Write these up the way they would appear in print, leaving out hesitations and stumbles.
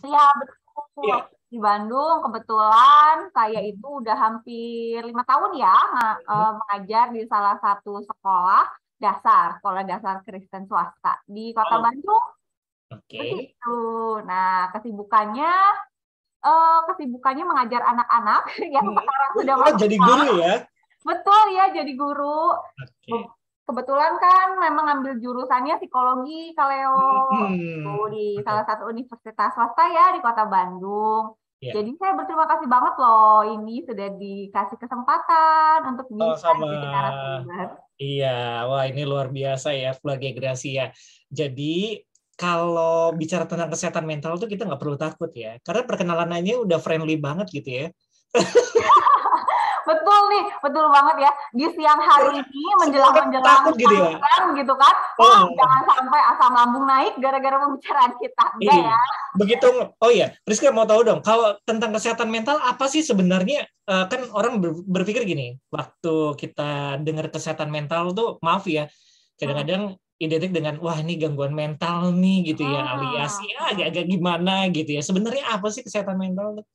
Iya, betul. Iya. Di Bandung kebetulan saya itu udah hampir 5 tahun ya mengajar di salah satu sekolah dasar Kristen swasta di Kota Oh, Bandung oke. begitu. Nah, kesibukannya mengajar anak-anak yang Hmm. sekarang sudah Oh, masuk jadi guru kelas. ya? Betul ya, jadi guru. Oke. Kebetulan kan memang ambil jurusannya psikologi, Kaleo. Itu Hmm. di salah Oke. satu universitas swasta ya di Kota Bandung. Ya. Jadi saya berterima kasih banget loh ini sudah dikasih kesempatan untuk Oh, bisa sama. jadi narasumber. Iya, wah ini luar biasa ya keluarga Gracia. Jadi kalau bicara tentang kesehatan mental tuh kita nggak perlu takut ya, karena perkenalannya udah friendly banget gitu ya. Betul nih, betul banget ya. Di siang hari Karena ini semua orang menjelang takut gitu ya. siang gitu kan. Wah, Oh, jangan sampai asam lambung naik gara-gara pembicaraan kita. Enggak iya. ya? Begitu. Oh iya, Priska mau tahu dong, kalau tentang kesehatan mental apa sih sebenarnya? Kan orang berpikir gini, waktu kita dengar kesehatan mental tuh, maaf ya, Hmm. kadang-kadang identik dengan wah ini gangguan mental nih gitu ya, alias Hmm. ya agak-agak gimana gitu ya. Sebenarnya apa sih kesehatan mental tuh?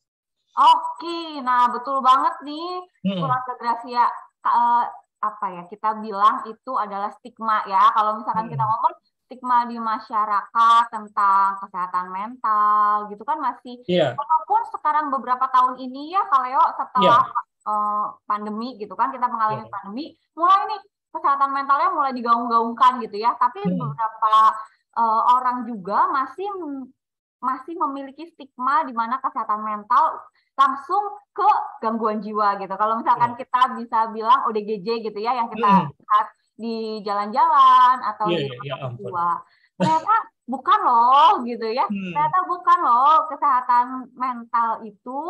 Oke, nah betul banget nih Hmm. keluarga Gracia. Eh, apa ya kita bilang itu adalah stigma ya. Kalau misalkan kita Hmm. ngomong stigma di masyarakat tentang kesehatan mental gitu kan masih Iya, walaupun sekarang beberapa tahun ini ya Kaleo setelah iya, pandemi gitu kan kita mengalami iya. pandemi mulai nih kesehatan mentalnya mulai digaung-gaungkan gitu ya. Tapi Hmm. beberapa orang juga masih masih memiliki stigma di mana kesehatan mental langsung ke gangguan jiwa gitu. Kalau Iya. misalkan kita bisa bilang ODGJ gitu ya, yang kita Hmm. lihat di jalan-jalan atau Iya, di iya, rumah ya sakit ampun. jiwa. Ternyata bukan loh gitu ya. Hmm. Ternyata bukan loh kesehatan mental itu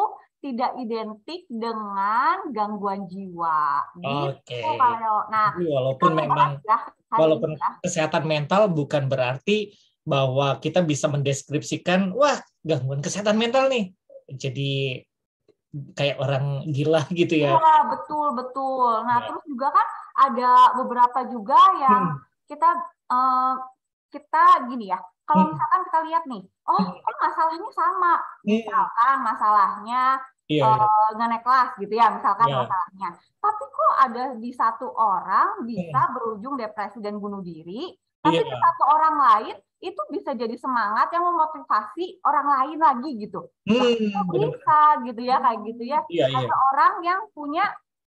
tidak identik dengan gangguan jiwa. Oke. Gitu kalau. Nah, Jadi kita walaupun mau memang bahas ya hari ini walaupun ya. kesehatan mental bukan berarti bahwa kita bisa mendeskripsikan wah gangguan kesehatan mental nih. Jadi kayak orang gila gitu ya. Iya, betul, betul. Nah, Ya. terus juga kan ada beberapa juga yang Hmm. kita eh, kita gini ya. Kalau Hmm. misalkan kita lihat nih, oh, Hmm. kok masalahnya sama. Hmm. Misalkan masalahnya Iya, iya. nggak naik kelas gitu ya, misalkan Ya. masalahnya. Tapi kok ada di satu orang bisa Hmm. berujung depresi dan bunuh diri, tapi di Iya. satu orang lain itu bisa jadi semangat yang memotivasi orang lain lagi gitu. Lah, kok Benar-benar. bisa gitu ya, kayak gitu ya Iya, iya. orang yang punya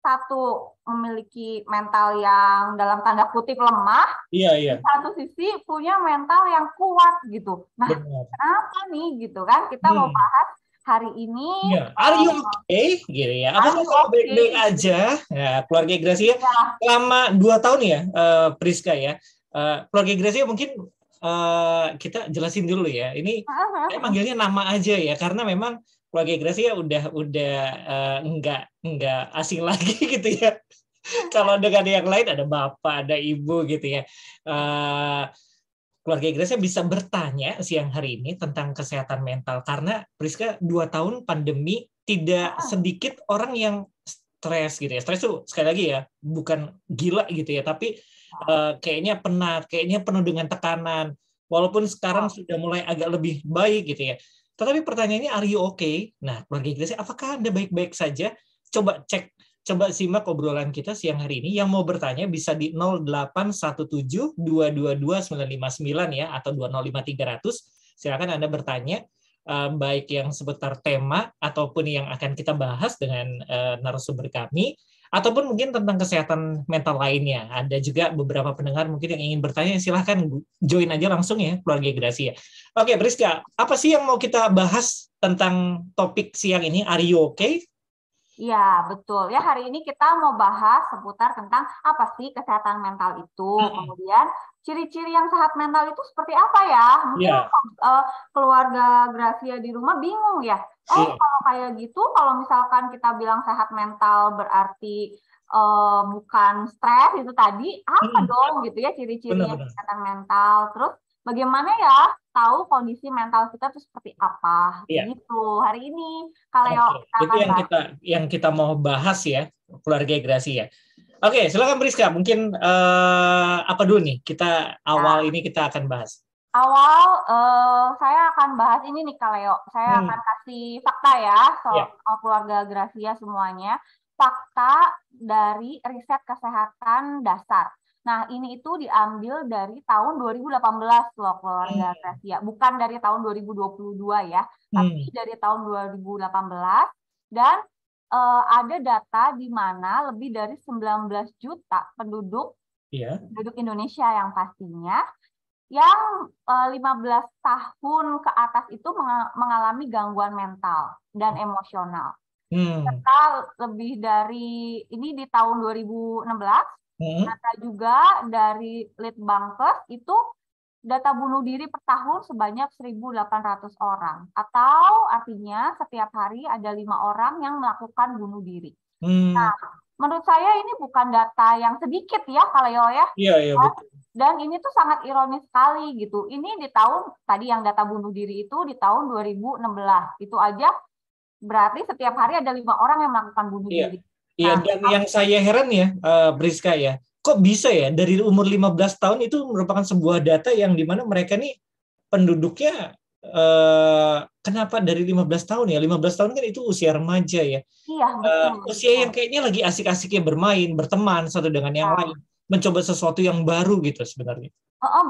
satu memiliki mental yang dalam tanda kutip lemah, Iya, di iya. satu sisi punya mental yang kuat gitu. Nah, Benar. kenapa nih gitu kan? Kita mau Hmm. bahas hari ini Iya. Are you okay? Gitu ya. are Apakah you kamu okay? baik-baik aja? Ya, keluarga Gracia Ya, selama 2 tahun ya, Priska ya. Keluarga Gracia mungkin kita jelasin dulu ya. Ini saya manggilnya nama aja ya, karena memang keluarga Gracia udah nggak asing lagi gitu ya. Kalau dengan yang lain ada bapak, ada ibu gitu ya. Eh, Keluarga Gracia bisa bertanya siang hari ini tentang kesehatan mental karena Priska 2 tahun pandemi tidak sedikit orang yang stres gitu ya. Stres tuh sekali lagi ya bukan gila gitu ya, tapi kayaknya penat, kayaknya penuh dengan tekanan. Walaupun sekarang sudah mulai agak lebih baik gitu ya. Tetapi pertanyaannya are you okay? Nah, keluarga Gracia, apakah Anda baik-baik saja? Coba cek. Coba simak obrolan kita siang hari ini. Yang mau bertanya bisa di 0817 222 959 ya, atau 205300. Silakan Anda bertanya, baik yang seputar tema ataupun yang akan kita bahas dengan narasumber kami, ataupun mungkin tentang kesehatan mental lainnya. Ada juga beberapa pendengar mungkin yang ingin bertanya, silahkan join aja langsung ya, keluarga Gracia. Oke, Priska, apa sih yang mau kita bahas tentang topik siang ini? Are you okay? iya, betul. Ya, hari ini kita mau bahas seputar tentang apa sih kesehatan mental itu. Kemudian ciri-ciri yang sehat mental itu seperti apa ya? Mungkin Ya, eh, keluarga Gracia di rumah bingung ya. Oh, iya. kalau kayak gitu, kalau misalkan kita bilang sehat mental berarti bukan stres itu tadi, apa dong gitu ya ciri-cirinya Benar-benar. kesehatan mental. Terus bagaimana ya tahu kondisi mental kita itu seperti apa? Iya. Gitu. Hari ini kalau Oke, kita itu akan bahas. yang kita mau bahas ya, keluarga Gracia. Oke, silakan Priska. Mungkin apa dulu nih kita awal Ya, ini kita akan bahas. Awal saya akan bahas ini nih Kak Leo. Saya akan kasih fakta ya soal keluarga Gracia semuanya. Fakta dari riset kesehatan dasar. Nah, ini itu diambil dari tahun 2018 loh keluarga Gracia. Bukan dari tahun 2022 ya, tapi dari tahun 2018. Dan ada data di mana lebih dari 19 juta penduduk Indonesia yang pastinya yang 15 tahun ke atas itu mengalami gangguan mental dan emosional. Serta lebih dari ini di tahun 2016, data juga dari Litbangkes itu data bunuh diri per tahun sebanyak 1.800 orang. Atau artinya setiap hari ada 5 orang yang melakukan bunuh diri. Nah, menurut saya ini bukan data yang sedikit ya, Kaleo ya. Iya, betul. Dan ini tuh sangat ironis sekali gitu. Ini di tahun, tadi yang data bunuh diri itu di tahun 2016. Itu aja berarti setiap hari ada 5 orang yang melakukan bunuh diri. Iya, dan yang saya heran ya, Priska ya, kok bisa ya dari umur 15 tahun itu merupakan sebuah data yang dimana mereka nih penduduknya kenapa dari 15 tahun ya? 15 tahun kan itu usia remaja ya. Iya, betul. Usia yang kayaknya lagi asik-asiknya bermain, berteman satu dengan yang lain, mencoba sesuatu yang baru gitu sebenarnya.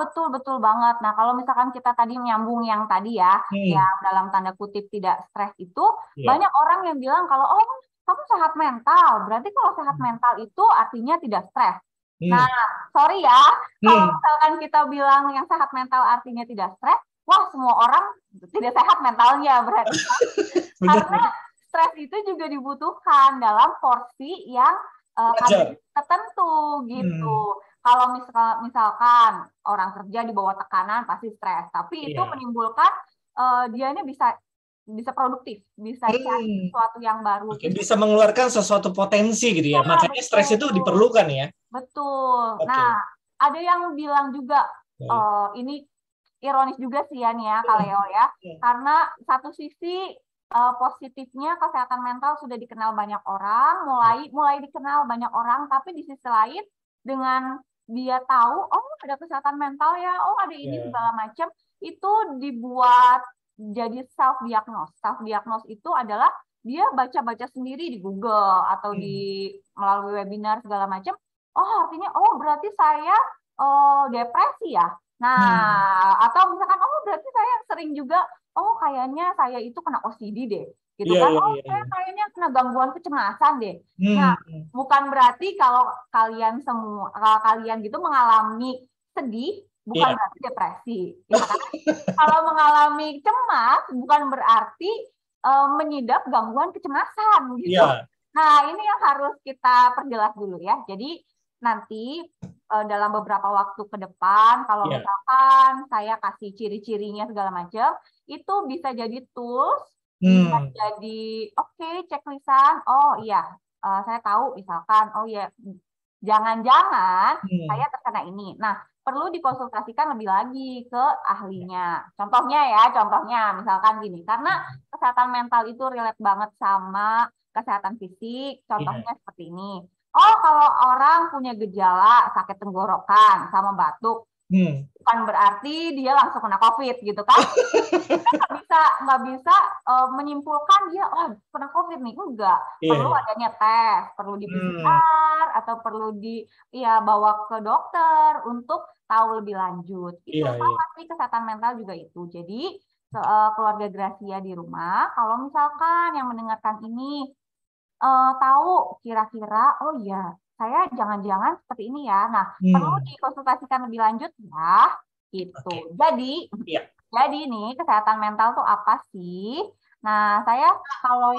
Betul banget. Nah, kalau misalkan kita tadi nyambung yang tadi ya, yang dalam tanda kutip tidak stres itu, banyak orang yang bilang kalau kamu sehat mental, berarti kalau sehat mental itu artinya tidak stres. Nah, sorry ya, kalau misalkan kita bilang yang sehat mental artinya tidak stres, wah semua orang tidak sehat mentalnya berarti. Karena stres itu juga dibutuhkan dalam porsi yang tertentu gitu. Kalau misalkan orang kerja di bawah tekanan pasti stres, tapi itu menimbulkan dianya bisa produktif, bisa cari sesuatu yang baru. Bisa mengeluarkan sesuatu potensi gitu ya. Makanya stres itu diperlukan ya. Betul. Nah, ada yang bilang juga ini ironis juga sih ya nih ya, Kaleo ya. Karena satu sisi positifnya kesehatan mental sudah dikenal banyak orang, mulai dikenal banyak orang, tapi di sisi lain dengan dia tahu ada kesehatan mental ya, ada ini segala macam, itu dibuat jadi self diagnose itu adalah dia baca sendiri di Google atau melalui webinar segala macam. Artinya berarti saya depresi ya. Nah, atau misalkan berarti saya sering juga kayaknya saya itu kena OCD deh. Gitu kan. Saya kayaknya kena gangguan kecemasan deh. Nah, bukan berarti kalau kalian gitu mengalami sedih bukan berarti depresi, ya kan? Kalau mengalami cemas bukan berarti mengidap gangguan kecemasan gitu. Nah, ini yang harus kita perjelas dulu ya. Jadi nanti dalam beberapa waktu ke depan, kalau misalkan saya kasih ciri-cirinya segala macam, itu bisa jadi tools, bisa jadi checklistan. Saya tahu misalkan, jangan-jangan saya terkena ini. Nah, perlu dikonsultasikan lebih lagi ke ahlinya. Contohnya misalkan gini, karena kesehatan mental itu relate banget sama kesehatan fisik. Contohnya seperti ini. Kalau orang punya gejala sakit tenggorokan sama batuk, bukan berarti dia langsung kena COVID gitu kan? Kita nggak bisa menyimpulkan dia kena COVID nih, enggak. Perlu adanya tes, perlu di PCR atau perlu bawa ke dokter untuk tahu lebih lanjut. Itu pasti kesehatan mental juga itu. Jadi keluarga Gracia di rumah, kalau misalkan yang mendengarkan ini tahu kira-kira saya jangan-jangan seperti ini ya. Nah, perlu dikonsultasikan lebih lanjut ya. Gitu. Jadi nih kesehatan mental tuh apa sih? Nah, saya kalau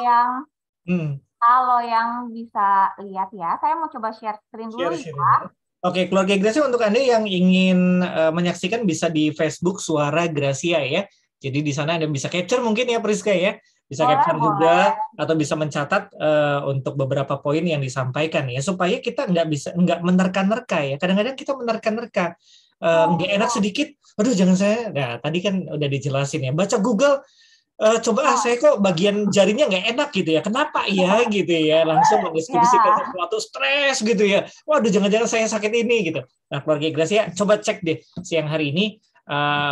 yang bisa lihat ya, saya mau coba share screen dulu ya. Oke, keluarga Gracia, untuk Anda yang ingin menyaksikan bisa di Facebook Suara Gracia ya. Jadi di sana Anda bisa capture mungkin ya Priska ya. Bisa capture juga atau bisa mencatat untuk beberapa poin yang disampaikan ya, supaya kita nggak menerka-nerka ya. Kadang-kadang kita menerka-nerka, nggak enak sedikit, aduh jangan saya. Nah, tadi kan udah dijelasin ya. Baca Google, coba saya kok bagian jarinya nggak enak gitu ya. Kenapa ya gitu ya? Langsung mendeskripsikan sesuatu stres gitu ya. Waduh, jangan-jangan saya sakit ini gitu. Nah, keluarga Gracia, coba cek deh siang hari ini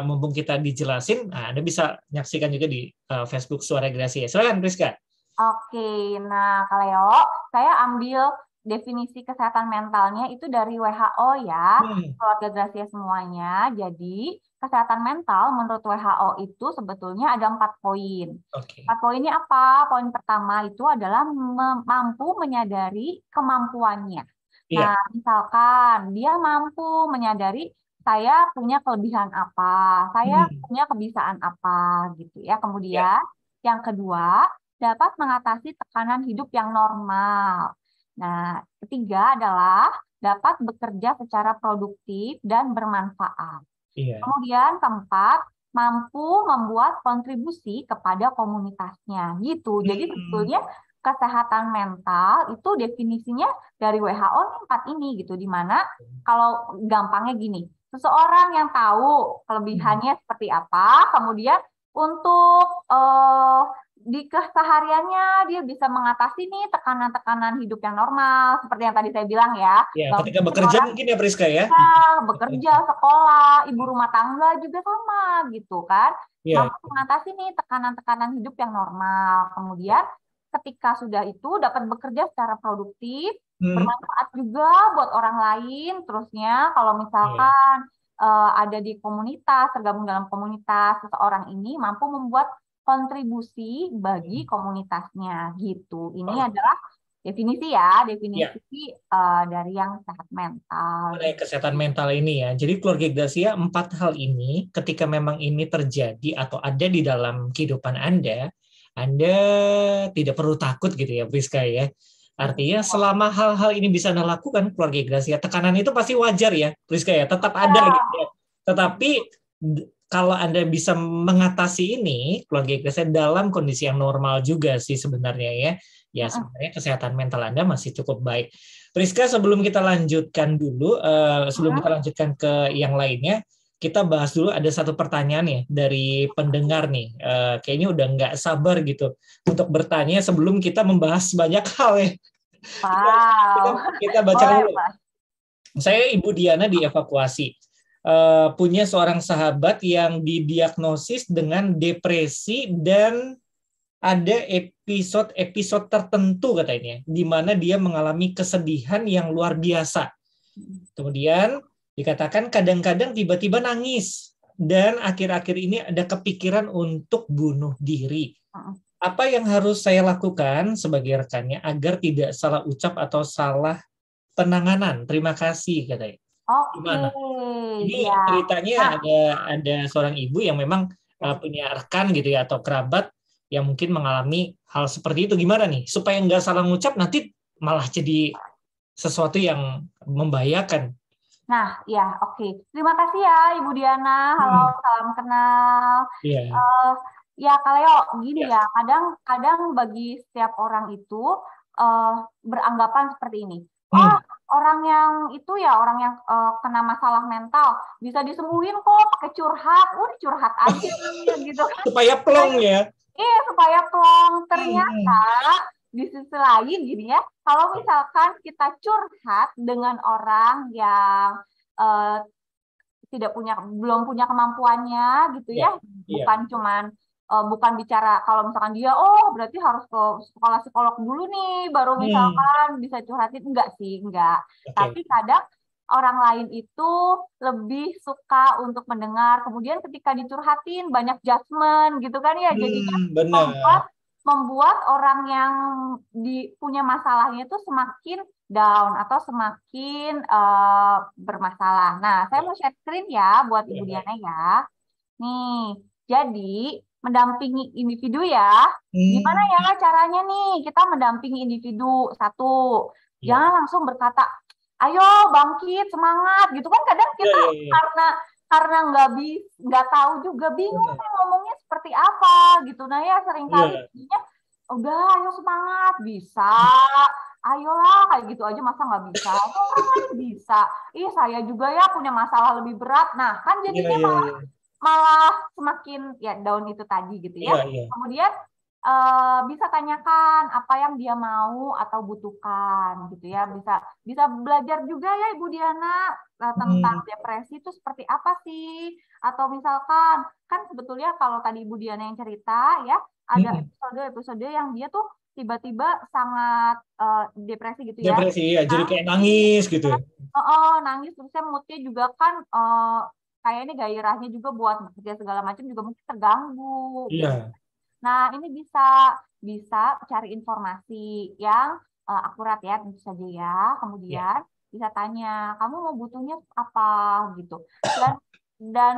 mumpung kita dijelasin, Anda bisa menyaksikan juga di Facebook Suara Gerasi. Silakan Priska. Oke, nah Kaleo, saya ambil definisi kesehatan mentalnya itu dari WHO ya, keluarga Gracia semuanya. Jadi kesehatan mental menurut WHO itu sebetulnya ada 4 poin. 4 poinnya apa? Poin pertama itu adalah mampu menyadari kemampuannya. Nah, misalkan dia mampu menyadari saya punya kelebihan apa, saya punya kebiasaan apa, gitu ya. Kemudian yang kedua, dapat mengatasi tekanan hidup yang normal. Nah, ketiga adalah dapat bekerja secara produktif dan bermanfaat. Kemudian keempat, mampu membuat kontribusi kepada komunitasnya. Gitu. Jadi sebetulnya kesehatan mental itu definisinya dari WHO 4 ini gitu. Dimana kalau gampangnya gini, seseorang yang tahu kelebihannya seperti apa, kemudian untuk di kesehariannya dia bisa mengatasi nih tekanan-tekanan hidup yang normal seperti yang tadi saya bilang ya. Ketika bekerja mungkin ya Priska ya. Bekerja, sekolah, ibu rumah tangga juga sama gitu kan. Mampu mengatasi nih tekanan-tekanan hidup yang normal. Kemudian ketika sudah itu dapat bekerja secara produktif, bermanfaat juga buat orang lain. Terusnya kalau misalkan ada di komunitas, tergabung dalam komunitas, seseorang ini mampu membuat kontribusi bagi komunitasnya gitu. Ini adalah definisi ya, definisi dari yang sehat mental. Kesehatan mental ini ya. Jadi keluarga Gracia 4 hal ini ketika memang ini terjadi atau ada di dalam kehidupan Anda tidak perlu takut gitu ya Priska ya. Artinya selama hal-hal ini bisa Anda lakukan keluarga Gracia, tekanan itu pasti wajar ya Priska ya, tetap ada gitu ya. Tetapi kalau Anda bisa mengatasi ini, keluarga Gracia dalam kondisi yang normal juga sih sebenarnya ya. Ya sebenarnya kesehatan mental Anda masih cukup baik. Priska, sebelum kita lanjutkan dulu, sebelum kita lanjutkan ke yang lainnya, kita bahas dulu ada satu pertanyaan nih dari pendengar nih. Kayaknya udah nggak sabar gitu untuk bertanya sebelum kita membahas banyak hal ya. Kita baca dulu. Saya Ibu Diana dievakuasi. Punya seorang sahabat yang didiagnosis dengan depresi dan ada episode tertentu katanya, di mana dia mengalami kesedihan yang luar biasa. Kemudian dikatakan kadang-kadang tiba-tiba nangis, dan akhir-akhir ini ada kepikiran untuk bunuh diri. Apa yang harus saya lakukan sebagai rekannya agar tidak salah ucap atau salah penanganan? Terima kasih katanya. Gimana? Ini ceritanya ada seorang ibu yang memang punya rekan gitu ya atau kerabat yang mungkin mengalami hal seperti itu. Gimana nih supaya nggak salah ngucap nanti malah jadi sesuatu yang membahayakan. Nah, ya oke. Terima kasih ya Ibu Diana. Halo, salam kenal. Ya Kaleo, gini ya. Kadang bagi setiap orang itu beranggapan seperti ini. Orang yang itu ya orang yang kena masalah mental bisa disembuhin kok pakai curhat. Curhat aja gitu. Supaya plong ya. Supaya plong. Ternyata di sisi lain gini ya, kalau misalkan kita curhat dengan orang yang belum punya kemampuannya gitu ya, bukan bicara kalau misalkan dia berarti harus ke sekolah psikolog dulu nih baru misalkan bisa curhatin, enggak. Tapi kadang orang lain itu lebih suka untuk mendengar, kemudian ketika dicurhatin banyak judgement gitu kan ya, jadinya membuat orang yang punya masalahnya itu semakin down atau semakin bermasalah. Nah, saya mau share screen ya buat Ibu Diana ya. Nih, jadi mendampingi individu ya. Gimana ya caranya nih kita mendampingi individu? Satu, jangan langsung berkata, ayo bangkit, semangat gitu kan. Kadang kita karena nggak tahu juga, bingung ngomongnya seperti apa gitu. Nah ya seringkali udah ayo semangat, bisa, ayolah kayak gitu aja, masa nggak bisa? Orang lain bisa. Saya juga ya punya masalah lebih berat. Nah kan jadinya malah semakin ya down itu tadi gitu ya. Kemudian bisa tanyakan apa yang dia mau atau butuhkan gitu ya. Bisa belajar juga ya Ibu Diana tentang depresi itu seperti apa sih, atau misalkan kan sebetulnya kalau tadi Ibu Diana yang cerita ya, ada episode yang dia tuh tiba-tiba sangat depresi gitu ya. Depresi ya, jadi kayak nangis gitu. Nangis, terusnya moodnya juga kan kayaknya gairahnya juga buat bekerja segala macam juga mungkin terganggu. Iya. Nah, ini bisa cari informasi yang akurat ya, tentu saja ya. Kemudian bisa tanya, kamu mau butuhnya apa gitu. Dan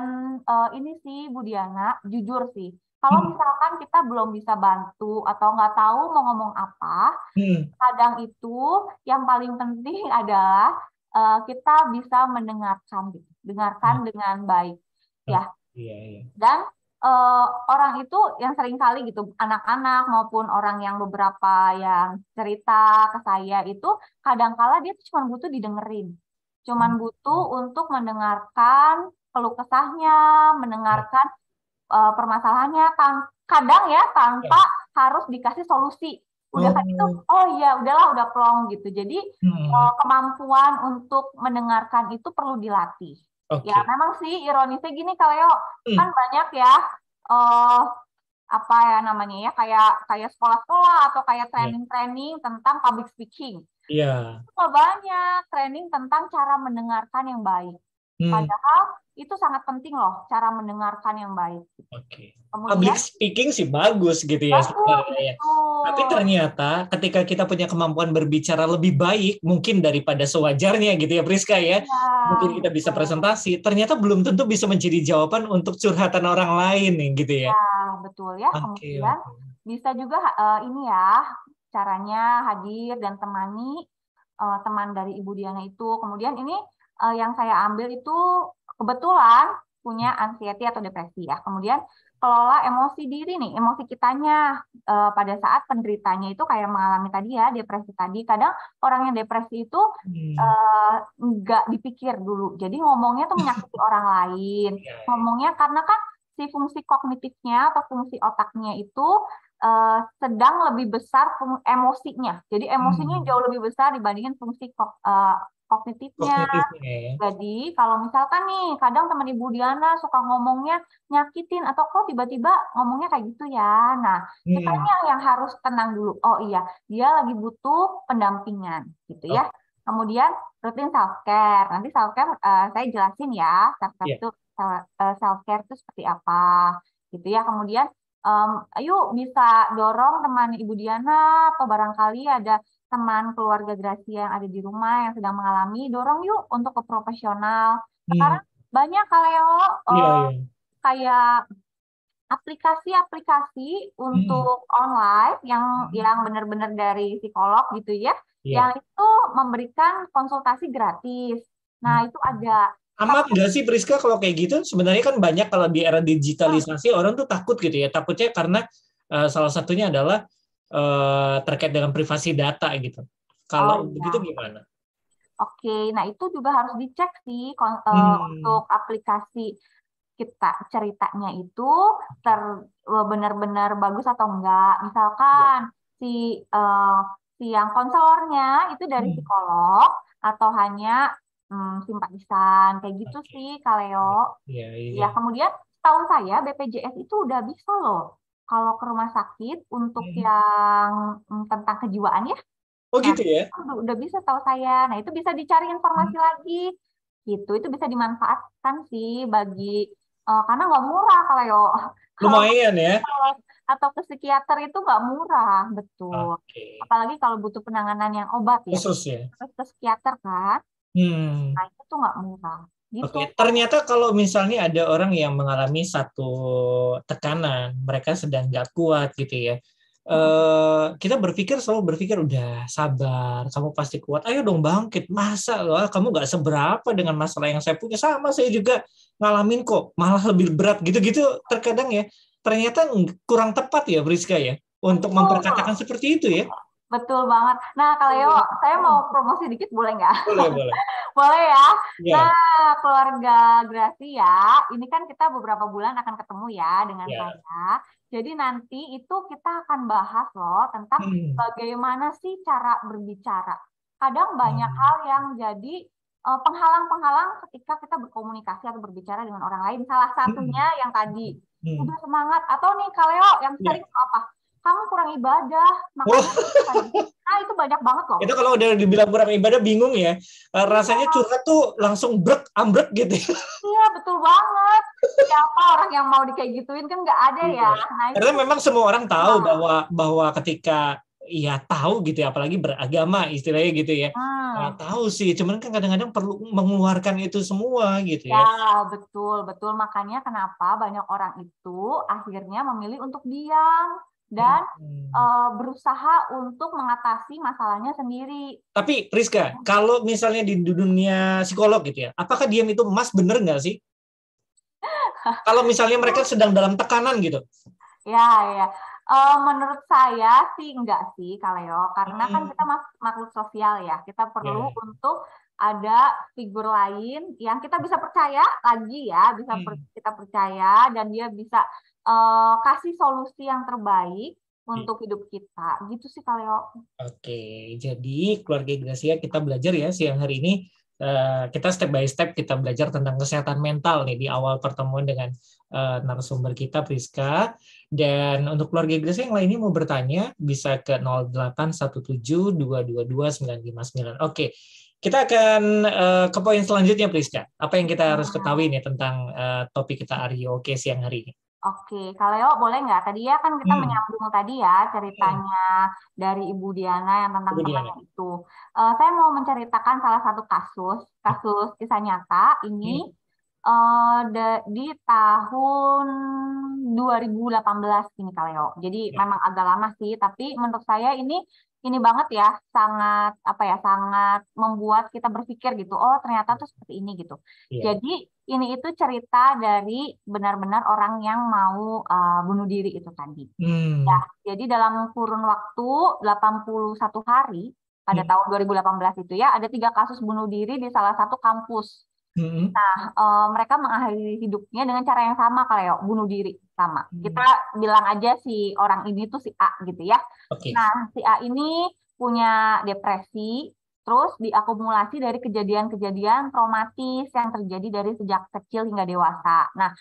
ini sih Bu Diana, jujur sih, kalau misalkan kita belum bisa bantu atau nggak tahu mau ngomong apa, kadang itu yang paling penting adalah kita bisa mendengarkan, gitu. Dengarkan dengan baik, ya. Dan orang itu yang sering kali gitu, anak-anak maupun orang yang beberapa yang cerita ke saya itu, kadangkala dia cuma butuh didengerin. Cuman butuh untuk mendengarkan keluh kesahnya, mendengarkan permasalahannya, kadang ya tanpa harus dikasih solusi. Udah kan itu, oh iya udahlah, udah plong gitu. Jadi kemampuan untuk mendengarkan itu perlu dilatih. Ya memang sih ironisnya gini kalau kan banyak ya apa ya namanya ya, kayak sekolah-sekolah atau kayak training-training tentang public speaking. Iya. Banyak training tentang cara mendengarkan yang baik. Padahal itu sangat penting loh, cara mendengarkan yang baik. Public speaking sih bagus gitu ya sebenarnya. Tapi ternyata ketika kita punya kemampuan berbicara lebih baik mungkin daripada sewajarnya gitu ya Priska ya. Mungkin kita bisa presentasi, ternyata belum tentu bisa menjadi jawaban untuk curhatan orang lain nih gitu ya. Betul ya. Kemudian bisa juga ini ya caranya hadir dan temani teman dari Ibu Diana itu. Kemudian ini yang saya ambil itu kebetulan punya anxiety atau depresi ya. Kemudian kelola emosi diri nih, emosi kitanya pada saat penderitanya itu kayak mengalami tadi ya, depresi tadi. Kadang orang yang depresi itu nggak dipikir dulu. Jadi ngomongnya tuh menyakiti orang lain. Ngomongnya karena kan si fungsi kognitifnya atau fungsi otaknya itu sedang lebih besar emosinya. Jadi emosinya jauh lebih besar dibandingin fungsi kognitifnya. Jadi kalau misalkan nih, kadang teman Ibu Diana suka ngomongnya nyakitin atau kok tiba-tiba ngomongnya kayak gitu ya. Nah, kitanya yang harus tenang dulu. Oh iya, dia lagi butuh pendampingan gitu ya. Kemudian rutin self-care. Nanti self-care saya jelasin ya. Self-care itu seperti apa gitu ya. Kemudian ayo bisa dorong teman Ibu Diana atau barangkali ada teman keluarga Gracia yang ada di rumah yang sedang mengalami, dorong yuk untuk ke profesional. Sekarang banyak kayak aplikasi-aplikasi untuk online yang benar-benar dari psikolog gitu ya, yang itu memberikan konsultasi gratis. Nah, itu ada. Amat nggak sih Priska kalau kayak gitu? Sebenarnya kan banyak kalau di era digitalisasi orang tuh takut gitu ya. Takutnya karena salah satunya adalah terkait dengan privasi data gitu. Kalau begitu gimana? Oke, nah itu juga harus dicek sih untuk aplikasi kita ceritanya itu benar-benar bagus atau enggak. Misalkan si yang konselornya itu dari psikolog atau hanya simpatisan kayak gitu sih Kaleo. Ya, kemudian setahu saya BPJS itu udah bisa loh kalau ke rumah sakit untuk yang tentang kejiwaan ya. Oh gitu ya? Udah bisa tahu saya. Nah, itu bisa dicari informasi lagi. Gitu. Itu bisa dimanfaatkan sih bagi karena nggak murah kalau lumayan ya. Atau ke psikiater itu nggak murah, betul. Apalagi kalau butuh penanganan yang obat ya. Khusus ya. Terus ke psikiater kan. Nah, itu tuh nggak murah. Gitu. Ternyata kalau misalnya ada orang yang mengalami satu tekanan, mereka sedang nggak kuat gitu ya. Kita selalu berpikir udah sabar, kamu pasti kuat, ayo dong bangkit, masa kamu nggak seberapa dengan masalah yang saya punya, sama saya juga ngalamin kok, malah lebih berat gitu-gitu terkadang ya. Ternyata kurang tepat ya Priska ya untuk memperkatakan seperti itu ya. Betul banget. Nah, kalau saya mau promosi dikit, boleh nggak? Boleh. Boleh ya. Nah, keluarga Gracia, ini kan kita beberapa bulan akan ketemu ya dengan saya. Jadi nanti itu kita akan bahas loh tentang bagaimana sih cara berbicara. Kadang banyak hal yang jadi penghalang-penghalang ketika kita berkomunikasi atau berbicara dengan orang lain. Salah satunya yang tadi, udah semangat. Atau nih, Kaleo, yang sering apa? Kamu kurang ibadah, makanya nah itu banyak banget loh. Itu kalau udah dibilang kurang ibadah bingung ya. Rasanya curhat tuh langsung ambrek gitu. Iya, betul banget. Siapa orang yang mau kayak gituin, kan nggak ada ya. Nah, karena memang semua orang tahu bahwa ketika tahu gitu ya, apalagi beragama istilahnya gitu ya. Tahu sih, cuman kan kadang-kadang perlu mengeluarkan itu semua gitu ya. Ya, betul. Makanya kenapa banyak orang itu akhirnya memilih untuk diam dan berusaha untuk mengatasi masalahnya sendiri. Tapi Rizka, kalau misalnya di dunia psikolog gitu ya, apakah diam itu emas, bener nggak sih? Kalau misalnya mereka sedang dalam tekanan gitu. Ya. Menurut saya sih enggak sih, Kaleo. Karena kan kita makhluk sosial ya. Kita perlu untuk ada figur lain yang kita bisa percaya lagi ya. Kita percaya dan dia bisa kasih solusi yang terbaik untuk hidup kita. Gitu sih, Kaleo. Oke, jadi keluarga Gracia kita belajar ya siang hari ini. Kita step by step kita belajar tentang kesehatan mental nih di awal pertemuan dengan narasumber kita Priska. Dan untuk keluarga Gracia yang lainnya mau bertanya bisa ke 0817222959. Oke, kita akan ke poin selanjutnya Priska. Apa yang kita harus ketahui nih tentang topik kita Aryo Oke siang hari ini? Oke, Kaleo boleh nggak? Tadi ya kan kita menyambung tadi ya ceritanya dari Ibu Diana yang tentang temannya itu. Saya mau menceritakan salah satu kasus kisah nyata ini di tahun 2018 ini, Kaleo. Jadi memang agak lama sih, tapi menurut saya ini banget ya, sangat sangat membuat kita berpikir gitu. Oh, ternyata tuh seperti ini gitu. Jadi ini itu cerita dari benar-benar orang yang mau bunuh diri itu tadi. Ya, jadi dalam kurun waktu 81 hari pada tahun 2018 itu ya, ada 3 kasus bunuh diri di salah satu kampus. Nah, mereka mengakhiri hidupnya dengan cara yang sama, Kaleo, bunuh diri sama. Kita bilang aja si orang ini tuh si A gitu ya. Nah, si A ini punya depresi, terus diakumulasi dari kejadian-kejadian traumatis yang terjadi dari sejak kecil hingga dewasa. Nah,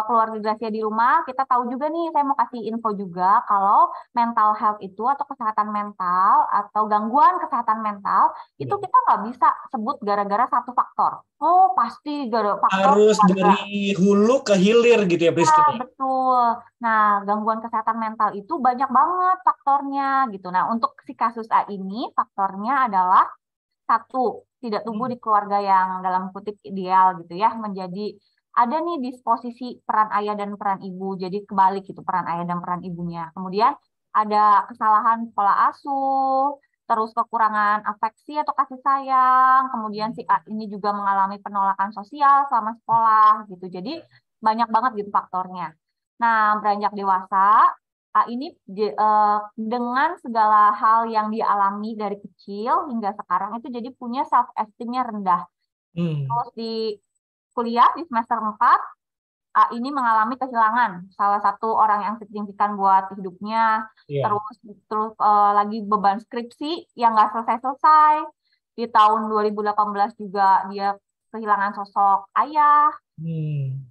keluarga Gracia di rumah, kita tahu juga nih, saya mau kasih info juga kalau mental health itu atau kesehatan mental atau gangguan kesehatan mental itu kita nggak bisa sebut gara-gara satu faktor. Oh, pasti gara-gara faktor harus dari hulu ke hilir gitu ya, Priska? Ya, betul. Nah, gangguan kesehatan mental itu banyak banget faktornya gitu. Nah, untuk si kasus A ini faktornya adalah satu, tidak tumbuh di keluarga yang dalam kutip ideal gitu ya, menjadi ada nih disposisi peran ayah dan peran ibu, jadi kebalik gitu peran ayah dan peran ibunya. Kemudian ada kesalahan pola asuh, terus kekurangan afeksi atau kasih sayang, kemudian si A ini juga mengalami penolakan sosial selama sekolah gitu. Jadi banyak banget gitu faktornya. Nah, beranjak dewasa, ini dengan segala hal yang dia alami dari kecil hingga sekarang itu jadi punya self esteem-nya rendah. Terus di kuliah di semester 4 ini mengalami kehilangan salah satu orang yang signifikan buat hidupnya. Terus lagi beban skripsi yang nggak selesai-selesai. Di tahun 2018 juga dia kehilangan sosok ayah.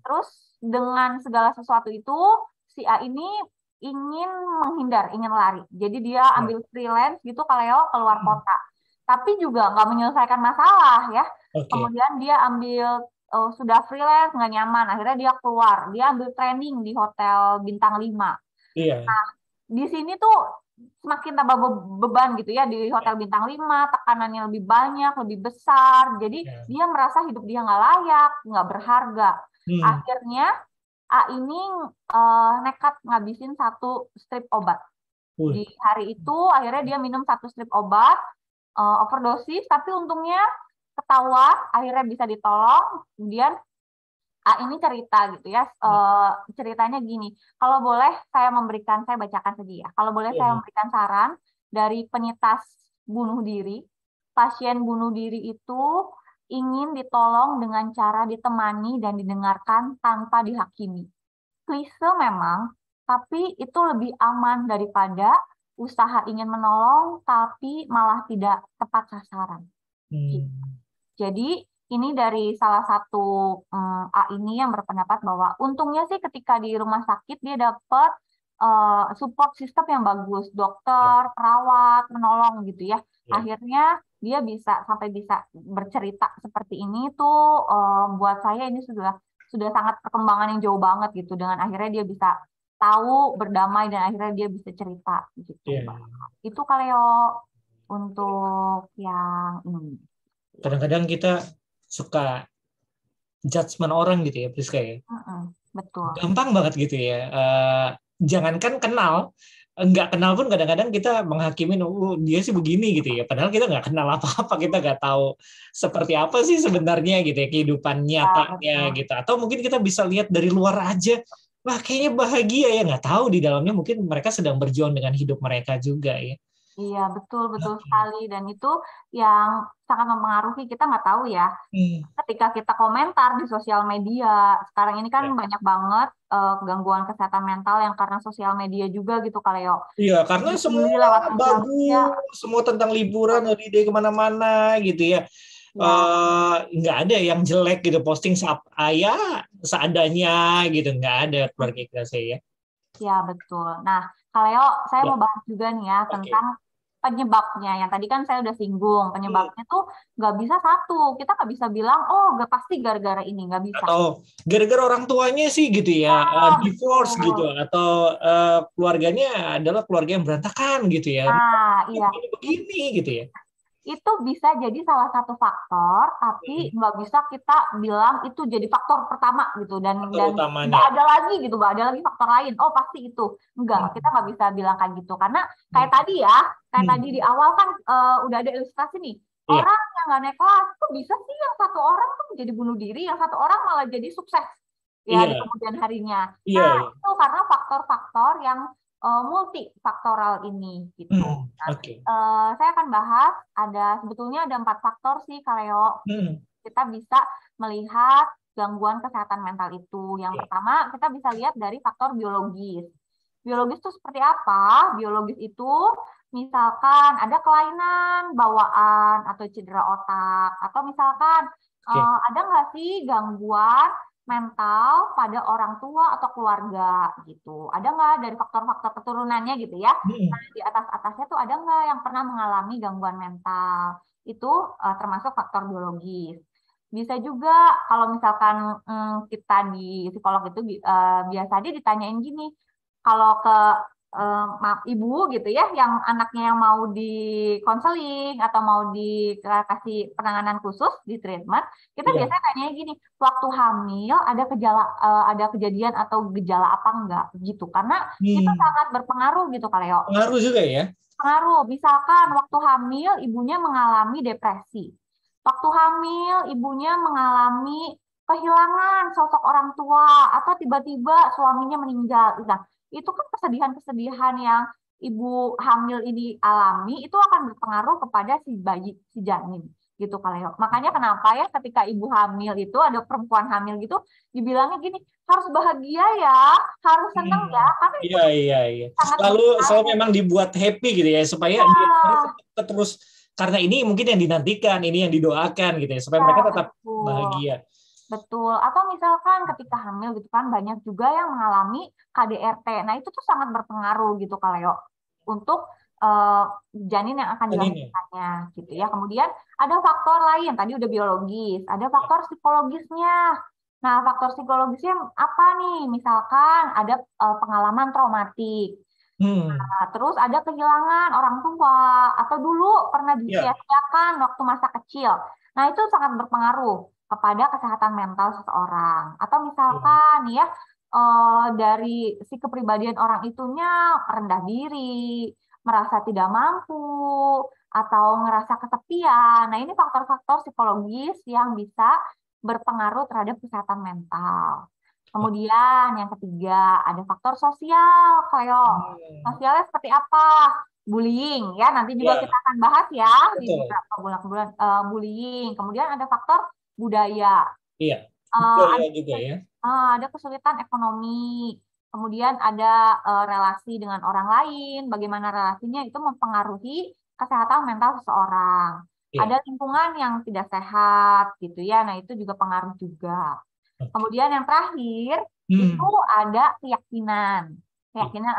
Terus dengan segala sesuatu itu si A ini ingin menghindar, ingin lari. Jadi dia ambil freelance gitu kalau keluar kota. Tapi juga nggak menyelesaikan masalah ya. Kemudian dia ambil sudah freelance nggak nyaman, akhirnya dia keluar. Dia ambil training di hotel bintang 5. Nah, di sini tuh semakin tambah beban gitu ya di hotel bintang 5, tekanannya lebih banyak, lebih besar. Jadi dia merasa hidup dia nggak layak, nggak berharga. Akhirnya A ini nekat ngabisin 1 strip obat. Di hari itu akhirnya dia minum 1 strip obat, overdosis, tapi untungnya ketahuan, akhirnya bisa ditolong. Kemudian A ini cerita gitu ya, ceritanya gini, kalau boleh saya bacakan saja ya, kalau boleh saya memberikan saran dari penyintas bunuh diri, pasien bunuh diri itu ingin ditolong dengan cara ditemani dan didengarkan tanpa dihakimi. Klise memang, tapi itu lebih aman daripada usaha ingin menolong tapi malah tidak tepat sasaran. Jadi ini dari salah satu A ini yang berpendapat bahwa untungnya sih ketika di rumah sakit dia dapat support system yang bagus, dokter, perawat, menolong gitu ya. Akhirnya dia sampai bisa bercerita seperti ini tuh buat saya ini sudah sangat perkembangan yang jauh banget gitu. Dengan akhirnya dia bisa tahu, berdamai, dan akhirnya dia bisa cerita gitu. Itu Kaleo untuk yang ini. Kadang-kadang kita suka judgement orang gitu ya, Priska ya. Betul. Gampang banget gitu ya. Jangankan kenal, nggak kenal pun kadang-kadang kita menghakimi, oh dia sih begini gitu ya. Padahal kita nggak kenal apa-apa, kita nggak tahu seperti apa sih sebenarnya gitu ya kehidupan nyatanya gitu. Atau mungkin kita bisa lihat dari luar aja, wah kayaknya bahagia ya, nggak tahu di dalamnya mungkin mereka sedang berjuang dengan hidup mereka juga ya. Iya, betul sekali. Dan itu yang sangat mempengaruhi, kita nggak tahu ya. Ketika kita komentar di sosial media, sekarang ini kan banyak banget gangguan kesehatan mental yang karena sosial media juga gitu, Kaleo. Iya, karena semua bagus, semua tentang liburan, holiday kemana-mana gitu ya. Nggak ada yang jelek gitu, posting seadanya gitu, nggak ada keluarga kita ya. Ya, betul. Nah, Kaleo, saya mau bahas juga nih ya tentang penyebabnya. Yang tadi kan saya udah singgung, penyebabnya tuh nggak bisa satu. Kita nggak bisa bilang, oh nggak pasti gara-gara ini, nggak bisa. Atau gara-gara orang tuanya sih gitu ya, divorce gitu, atau keluarganya adalah keluarga yang berantakan gitu ya. Iya. Begini gitu ya. Itu bisa jadi salah satu faktor, tapi nggak bisa kita bilang itu jadi faktor pertama gitu, dan nggak ada lagi gitu, nggak ada lagi faktor lain. Oh pasti itu, enggak, kita nggak bisa bilang kayak gitu, karena kayak tadi ya, tadi di awal kan udah ada ilustrasi nih, orang yang nggak naik kelas tuh bisa sih yang satu orang tuh menjadi bunuh diri, yang satu orang malah jadi sukses ya di kemudian harinya. Nah itu karena faktor-faktor yang multifaktoral ini gitu. Saya akan bahas sebetulnya ada 4 faktor sih Kaleo. Kita bisa melihat gangguan kesehatan mental itu. Yang pertama kita bisa lihat dari faktor biologis. Biologis itu seperti apa? Biologis itu misalkan ada kelainan bawaan atau cedera otak, atau misalkan ada nggak sih gangguan mental pada orang tua atau keluarga gitu. Ada nggak dari faktor-faktor keturunannya gitu ya. Nah, di atas-atasnya tuh ada nggak yang pernah mengalami gangguan mental. Itu termasuk faktor biologis. Bisa juga kalau misalkan kita di psikolog itu biasanya ditanyain gini, kalau ke ibu gitu ya, yang anaknya yang mau di konseling atau mau dikasih penanganan khusus di treatment, kita biasanya tanya gini, waktu hamil ada kejadian atau gejala apa enggak gitu, karena itu sangat berpengaruh gitu Kaleo. Pengaruh juga ya? Pengaruh, misalkan waktu hamil ibunya mengalami depresi, waktu hamil ibunya mengalami kehilangan sosok orang tua, atau tiba-tiba suaminya meninggal. Nah, itu kan kesedihan-kesedihan yang ibu hamil ini alami, itu akan berpengaruh kepada si bayi, si janin gitu Kaleo. Makanya kenapa ya ketika ibu hamil itu, ada perempuan hamil gitu, dibilangnya gini, harus bahagia ya, harus senang ya, karena iya. Selalu memang dibuat happy gitu ya, supaya dia terus, karena ini mungkin yang dinantikan, ini yang didoakan gitu ya, supaya mereka tetap bahagia. Betul. Atau misalkan ketika hamil gitu kan, banyak juga yang mengalami KDRT. Nah itu tuh sangat berpengaruh gitu Kaleo untuk janin yang akan dilahirkannya gitu ya. Kemudian ada faktor lain, tadi udah biologis, ada faktor psikologisnya. Nah faktor psikologisnya apa nih? Misalkan ada pengalaman traumatik. Nah, terus ada kehilangan orang tua, atau dulu pernah disia-siakan waktu masa kecil. Nah itu sangat berpengaruh kepada kesehatan mental seseorang. Atau misalkan ya dari si kepribadian orang itunya rendah diri, merasa tidak mampu, atau ngerasa kesepian. Nah ini faktor-faktor psikologis yang bisa berpengaruh terhadap kesehatan mental. Kemudian yang ketiga ada faktor sosial, kayak sosialnya seperti apa? Bullying ya, nanti juga kita akan bahas ya di beberapa bulan bullying. Kemudian ada faktor budaya. Budaya juga ya. Ada kesulitan ekonomi, Kemudian ada relasi dengan orang lain, bagaimana relasinya itu mempengaruhi kesehatan mental seseorang. Ada lingkungan yang tidak sehat gitu ya, nah itu juga pengaruh juga. Kemudian yang terakhir itu ada keyakinan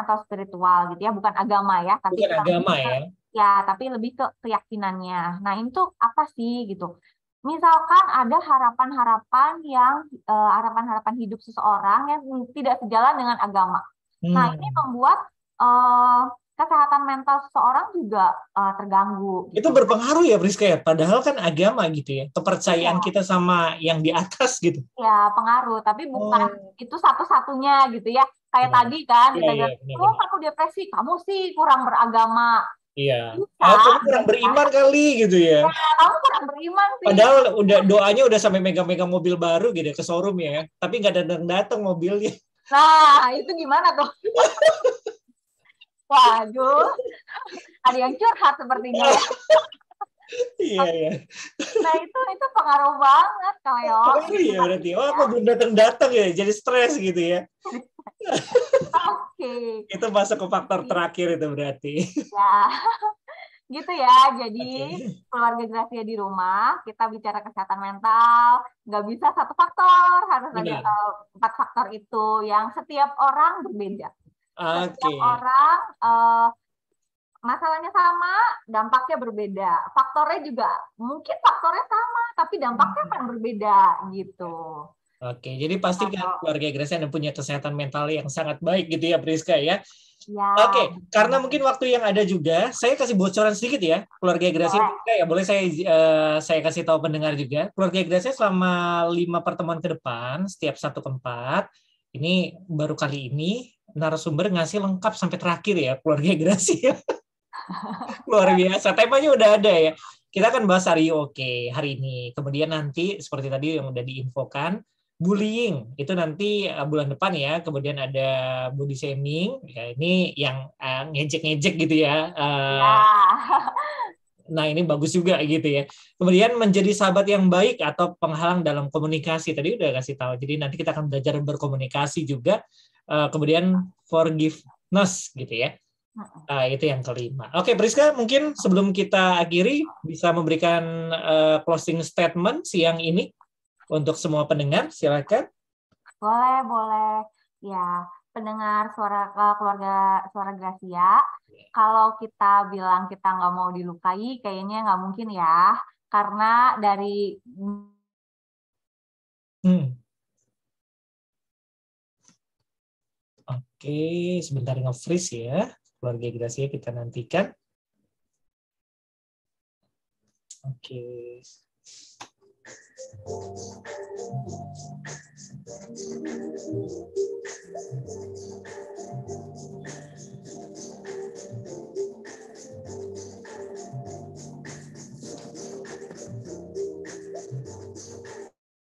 atau spiritual gitu ya, bukan agama ya, tapi bukan agama ya. Ya, tapi lebih ke keyakinannya. Nah, ini tuh apa sih gitu? Misalkan ada harapan-harapan hidup seseorang yang tidak sejalan dengan agama. Nah, ini membuat kesehatan mental seseorang juga terganggu. Itu berpengaruh ya, Priska ya? Padahal kan agama gitu ya, kepercayaan kita sama yang di atas gitu. Ya, pengaruh. Tapi bukan itu satu-satunya gitu ya. Kayak tadi kan, kita bilang, kamu depresi, kamu sih kurang beragama. Iya. Kamu kurang beriman kali gitu ya. Kamu kurang beriman sih. Padahal doanya udah sampai megang-megang mobil baru gitu ya, ke showroom ya. Tapi nggak datang mobilnya. Nah, itu gimana tuh? Waduh, ada yang curhat sepertinya ya. Iya. Nah, itu pengaruh banget, Kaleo. Iya berarti. Aku belum datang ya, jadi stres gitu ya. Oke. Itu masuk ke faktor terakhir itu berarti. Ya, gitu ya. Jadi keluarga Gracia di rumah, kita bicara kesehatan mental, nggak bisa satu faktor, harus ada 4 faktor itu yang setiap orang berbeda. Setiap orang masalahnya sama, dampaknya berbeda. Faktornya juga mungkin faktornya sama, tapi dampaknya akan berbeda gitu. Oke, jadi pasti kan keluarga Gracia yang punya kesehatan mental yang sangat baik gitu ya, Priska ya. Ya, Oke, karena mungkin waktu yang ada juga, saya kasih bocoran sedikit ya, keluarga Gracia ya, boleh saya kasih tahu pendengar juga. Keluarga Gracia selama 5 pertemuan ke depan, setiap 1/4, ini baru kali ini narasumber ngasih lengkap sampai terakhir ya, keluarga Gracia. Luar biasa, temanya udah ada ya. Kita akan bahas hari ini. Kemudian nanti seperti tadi yang udah diinfokan, bullying itu nanti bulan depan ya. Kemudian ada body shaming, ya ini yang ngejek-ngejek gitu ya. Nah ini bagus juga gitu ya. Kemudian menjadi sahabat yang baik atau penghalang dalam komunikasi, tadi udah kasih tahu. Jadi nanti kita akan belajar berkomunikasi juga. Kemudian forgiveness gitu ya. Itu yang kelima. Oke, Priska, mungkin sebelum kita akhiri bisa memberikan closing statement siang ini untuk semua pendengar, silakan. Boleh. Ya, pendengar keluarga Suara Gracia, kalau kita bilang kita nggak mau dilukai, kayaknya nggak mungkin ya, karena dari Oke, sebentar nge-freeze ya. Keluarga Gracia kita nantikan. Oke.